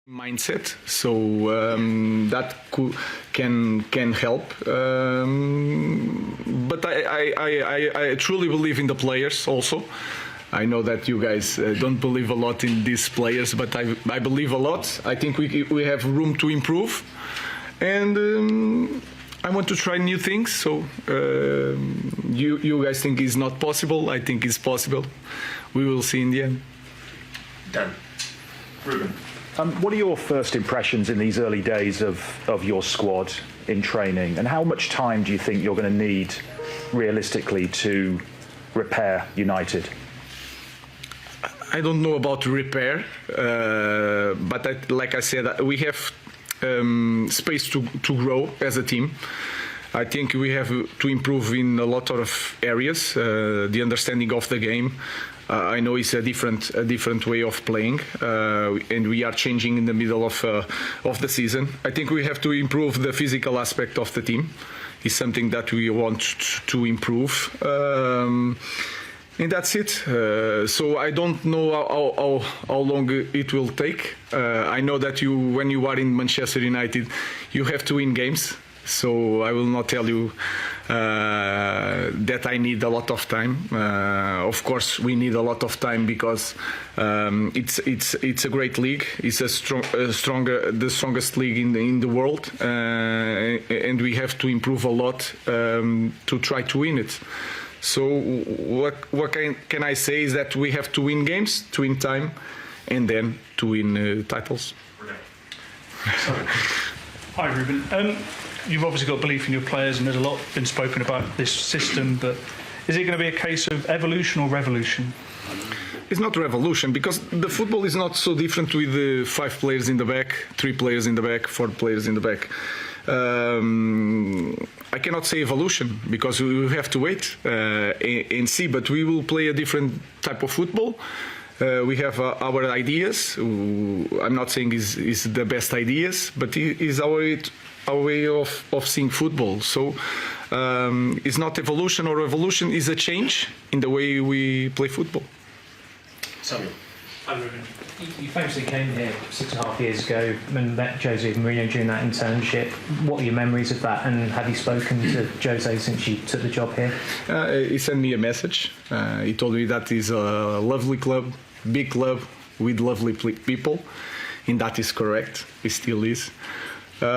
mindset, so that can help. But I truly believe in the players also. I know that you guys don't believe a lot in these players, but I believe a lot. I think we have room to improve, and I want to try new things. So you guys think it's not possible. I think it's possible. We will see in the end. Done. Ruben. What are your first impressions in these early days of your squad in training, and how much time do you think you're going to need realistically to repair United? I don't know about repair, but like I said, we have space to grow as a team. I think we have to improve in a lot of areas. The understanding of the game. I know it's a different way of playing, and we are changing in the middle of the season. I think we have to improve the physical aspect of the team. It's something that we want to improve, and that's it. So I don't know how long it will take. I know that when you are in Manchester United, you have to win games. So I will not tell you that I need a lot of time. Of course, we need a lot of time because it's a great league. It's the strongest league in the world, and we have to improve a lot to try to win it. So what can I say is that we have to win games, to win time, and then to win titles. Hi, Ruben. You've obviously got belief in your players, and there's a lot been spoken about this system, but is it going to be a case of evolution or revolution? It's not revolution, because the football is not so different with the 5 players in the back, 3 players in the back, 4 players in the back. I cannot say evolution because we have to wait and see, but we will play a different type of football. We have our ideas. I'm not saying is the best ideas, but it is our way of seeing football. So it's not evolution or revolution, it's a change in the way we play football. Samuel. Hi, Ruben. You famously came here 6.5 years ago and met Jose Mourinho during that internship. What are your memories of that, and have you spoken to Jose since you took the job here? He sent me a message. He told me that it's a lovely club, big club with lovely people, and that is correct. It still is. But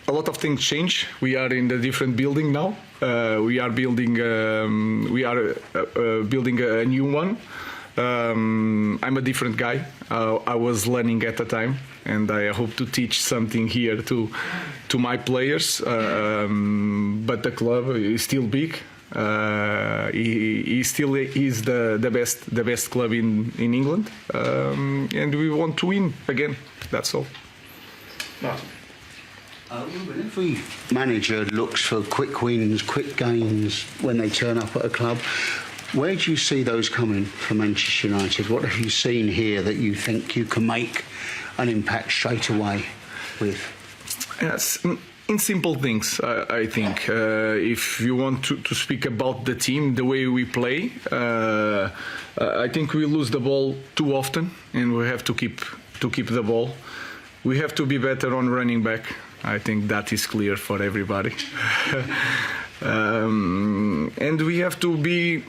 a lot of things change. We are in a different building now. We are building a new one. I'm a different guy. I was learning at the time, and I hope to teach something here to my players. But the club is still big. He still is the best club in England, and we want to win again. That's all. Martin. Ruben, every manager looks for quick wins, quick gains when they turn up at a club. Where do you see those coming for Manchester United? What have you seen here that you think you can make an impact straight away with? Yes. In simple things, I think. If you want to speak about the team, the way we play, I think we lose the ball too often, and we have to keep the ball. We have to be better on running back. I think that is clear for everybody. And we have to be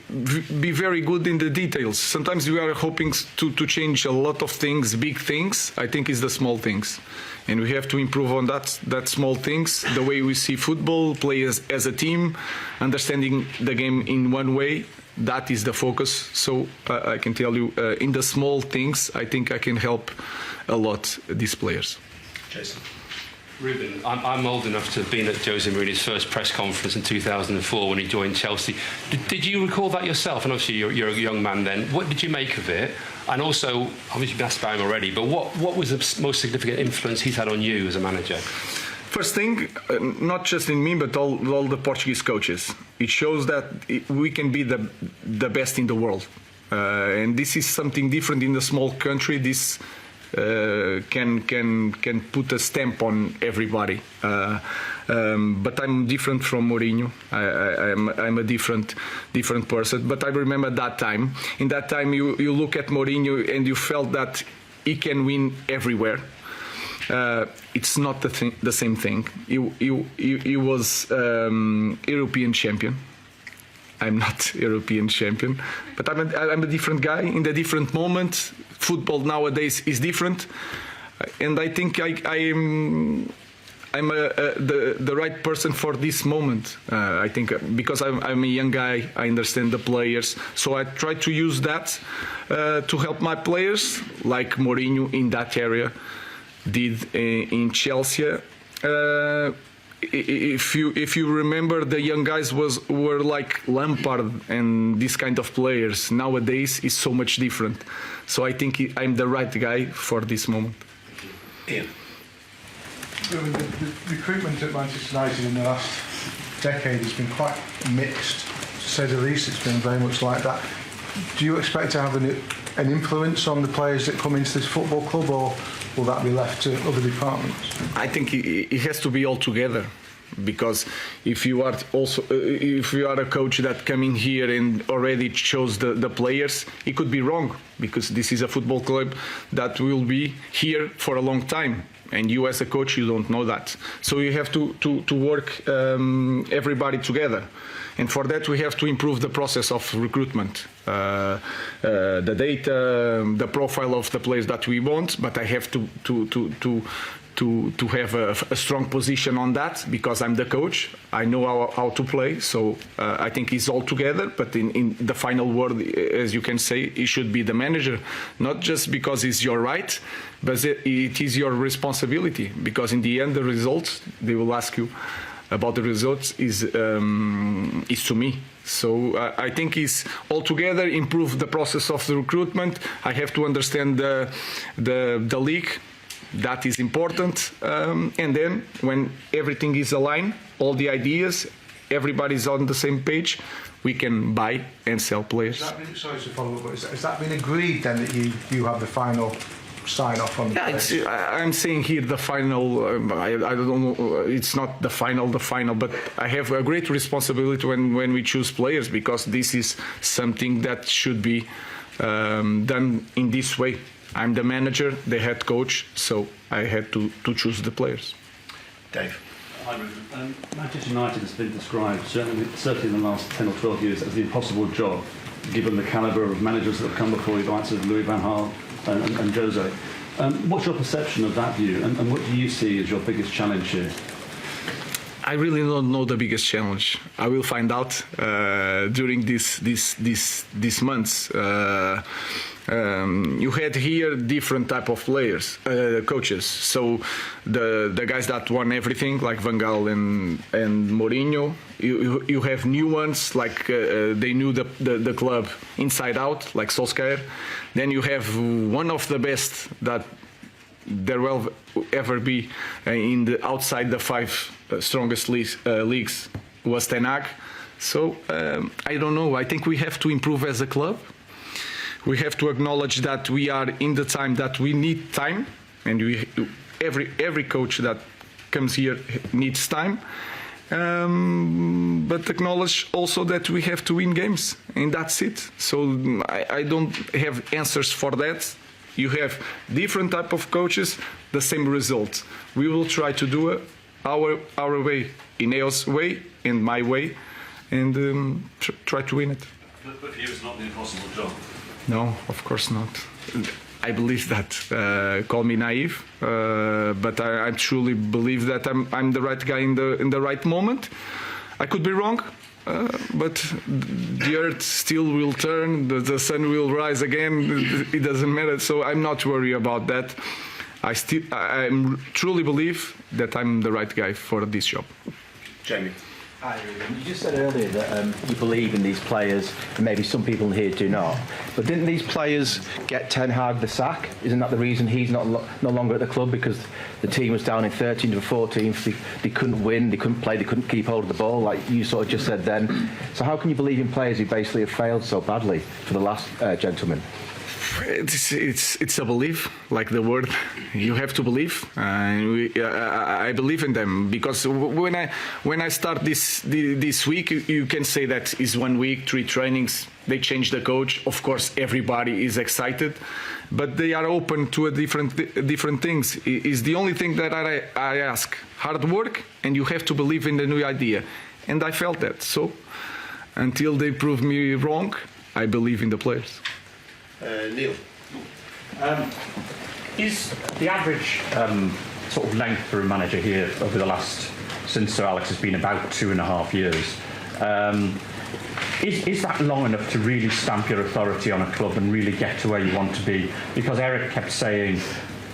very good in the details. Sometimes we are hoping to change a lot of things, big things. I think it's the small things, and we have to improve on that small things. The way we see football, play as a team, understanding the game in one way. That is the focus. So I can tell you, in the small things, I think I can help a lot these players. Jason. Ruben, I'm old enough to have been at Jose Mourinho's first press conference in 2004 when he joined Chelsea. Did you recall that yourself? And obviously you're a young man then. What did you make of it? And also, obviously you've asked about him already, but what was the most significant influence he's had on you as a manager? First thing, not just in me, but all the Portuguese coaches. It shows that we can be the best in the world. And this is something different in a small country. This can put a stamp on everybody. But I'm different from Mourinho. I'm a different person. But I remember that time. In that time, you look at Mourinho and you felt that he can win everywhere. It's not the same thing. He was European champion. I'm not European champion, but I'm a different guy in a different moment. Football nowadays is different, and I think I'm the right person for this moment. I think because I'm a young guy, I understand the players, so I try to use that to help my players, like Mourinho in that area did in Chelsea. If you remember, the young guys were like Lampard and this kind of players. Nowadays is so much different. So I think I'm the right guy for this moment. Ian. The recruitment at Manchester United in the last decade has been quite mixed, to say the least. It's been very much like that. Do you expect to have an influence on the players that come into this football club, or will that be left to other departments? I think it has to be all together, because if you are a coach that come in here and already chose the players, it could be wrong, because this is a football club that will be here for a long time, and you as a coach, you don't know that. So you have to work everybody together. And for that, we have to improve the process of recruitment, the data, the profile of the players that we want. But I have to have a strong position on that, because I'm the coach. I know how to play. So I think it's all together. But in the final word, as you can say, it should be the manager, not just because it's your right, but it is your responsibility. Because in the end, the results, they will ask you about the results is to me. So I think it's all together, improve the process of the recruitment. I have to understand the league. That is important. And then when everything is aligned, all the ideas, everybody's on the same page, we can buy and sell players. Sorry to follow up, but has that been agreed then, that you have the final sign off on the players? I'm saying here the final. I don't know. It's not the final, but I have a great responsibility when we choose players, because this is something that should be done in this way. I'm the manager, the head coach, so I had to choose the players. Dave. Hi, Ruben. Manchester United has been described, certainly in the last 10 or 12 years, as the impossible job, given the calibre of managers that have come before you, the likes of Louis van Gaal and Jose. What's your perception of that view, and what do you see as your biggest challenge here? I really don't know the biggest challenge. I will find out during these months. You had here different type of players, coaches. So the guys that won everything, like Van Gaal and Mourinho. You have new ones, like they knew the club inside out, like Solskjaer. Then you have one of the best that there will ever be in the outside the five strongest leagues was Ten Hag. So I don't know. I think we have to improve as a club. We have to acknowledge that we are in the time that we need time, and every coach that comes here needs time. But acknowledge also that we have to win games, and that's it. So I don't have answers for that. You have different type of coaches, the same result. We will try to do it our way, Ineos' way and my way, and try to win it. But for you, it's not the impossible job. No, of course not. I believe that. Call me naive, but I truly believe that I'm the right guy in the right moment. I could be wrong, but the earth still will turn, the sun will rise again. It doesn't matter. So I'm not worried about that. I truly believe that I'm the right guy for this job. Jamie. Hi, Ruben. You just said earlier that you believe in these players, and maybe some people here do not. But didn't these players get Ten Hag the sack? Isn't that the reason he's no longer at the club? Because the team was down in 13th or 14th. They couldn't win, they couldn't play, they couldn't keep hold of the ball, like you sort of just said then. So how can you believe in players who basically have failed so badly for the last gentleman? It's a belief, like the word. You have to believe, and I believe in them, because when I start this week, you can say that is 1 week, 3 trainings. They change the coach. Of course, everybody is excited, but they are open to a different things. Is the only thing that I ask: hard work, and you have to believe in the new idea. And I felt that. So until they prove me wrong, I believe in the players. Neil. Is the average sort of length for a manager here over the last, since Sir Alex has been, about 2.5 years? Is that long enough to really stamp your authority on a club and really get to where you want to be? Because Eric kept saying,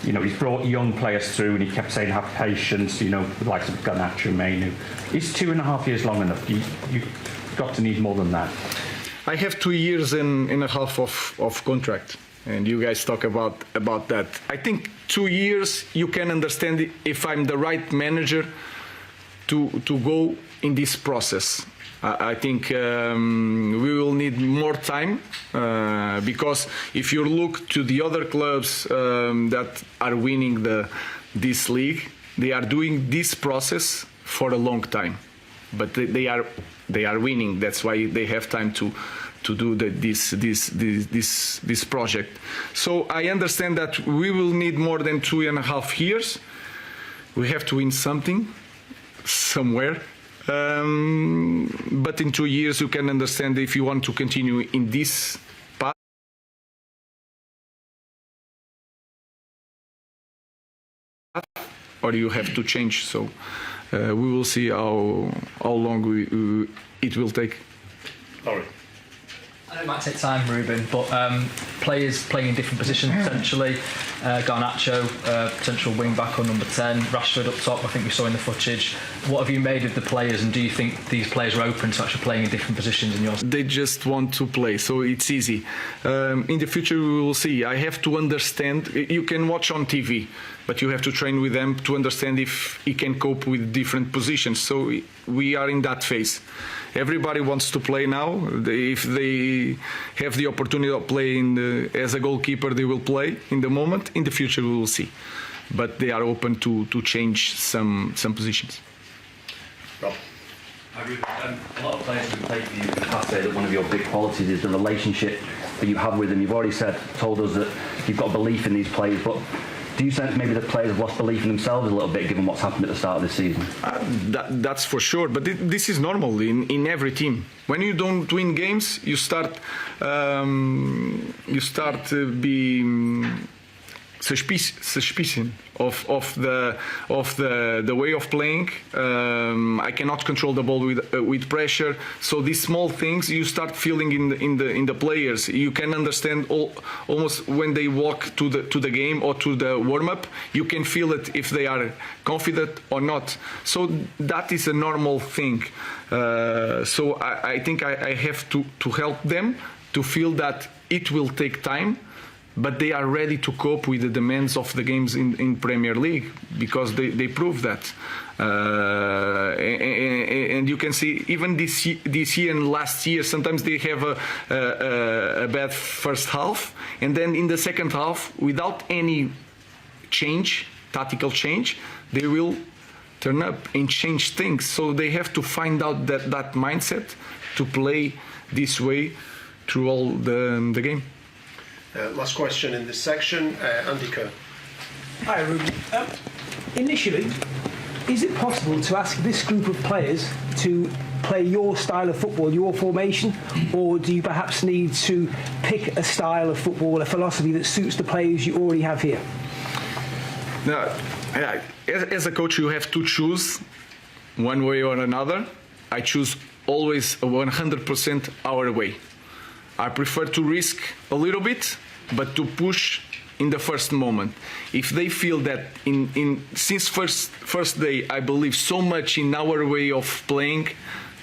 you know, he's brought young players through, and he kept saying have patience, you know, the likes of Garnacho, Mainu. Is 2.5 years long enough? You've got to need more than that. I have 2 years and a half of contract, and you guys talk about that. I think 2 years you can understand if I'm the right manager to go in this process. I think we will need more time, because if you look to the other clubs that are winning this league, they are doing this process for a long time, but they are winning. That's why they have time to do this project. So I understand that we will need more than 2.5 years. We have to win something somewhere. But in 2 years you can understand if you want to continue in this path or you have to change. So we will see how long it will take. Laurie. I know it might take time, Ruben, but players playing in different positions potentially. Garnacho, potential wing back on number 10. Rashford up top, I think we saw in the footage. What have you made of the players, and do you think these players are open to actually playing in different positions in your? They just want to play, so it's easy. In the future we will see. I have to understand. You can watch on TV, but you have to train with them to understand if he can cope with different positions. So we are in that phase. Everybody wants to play now. If they have the opportunity of playing as a goalkeeper, they will play in the moment. In the future, we will see. But they are open to change some positions. Rob. A lot of players who play for you in the past say that one of your big qualities is the relationship that you have with them. You've already told us that you've got belief in these players, but do you sense maybe the players have lost belief in themselves a little bit, given what's happened at the start of this season? That's for sure, but this is normal in every team. When you don't win games, you start being suspicion of the way of playing. I cannot control the ball with pressure. So these small things you start feeling in the players. You can understand almost when they walk to the game or to the warm up. You can feel it if they are confident or not. So that is a normal thing. So I think I have to help them to feel that it will take time, but they are ready to cope with the demands of the games in Premier League, because they prove that. And you can see even this year and last year, sometimes they have a bad first half, and then in the second half, without any tactical change, they will turn up and change things. So they have to find out that mindset to play this way through all the game. Last question in this section, Andy Kerr. Hi, Ruben. Initially, is it possible to ask this group of players to play your style of football, your formation, or do you perhaps need to pick a style of football, a philosophy that suits the players you already have here? Now, as a coach, you have to choose one way or another. I choose always 100% our way. I prefer to risk a little bit, but to push in the first moment. If they feel that since first day I believe so much in our way of playing,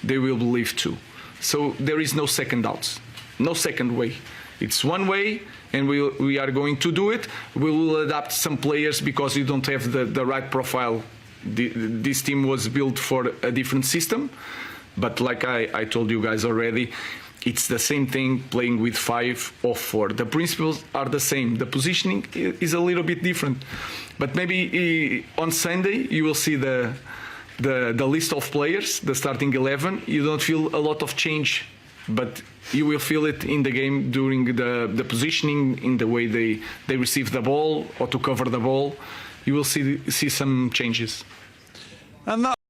they will believe too. So there is no second doubts, no second way. It's one way, and we are going to do it. We will adapt some players because you don't have the right profile. This team was built for a different system, but like I told you guys already, it's the same thing playing with 5 or 4. The principles are the same. The positioning is a little bit different. But maybe on Sunday you will see the list of players, the starting 11. You don't feel a lot of change, but you will feel it in the game during the positioning, in the way they receive the ball or to cover the ball. You will see some changes. And that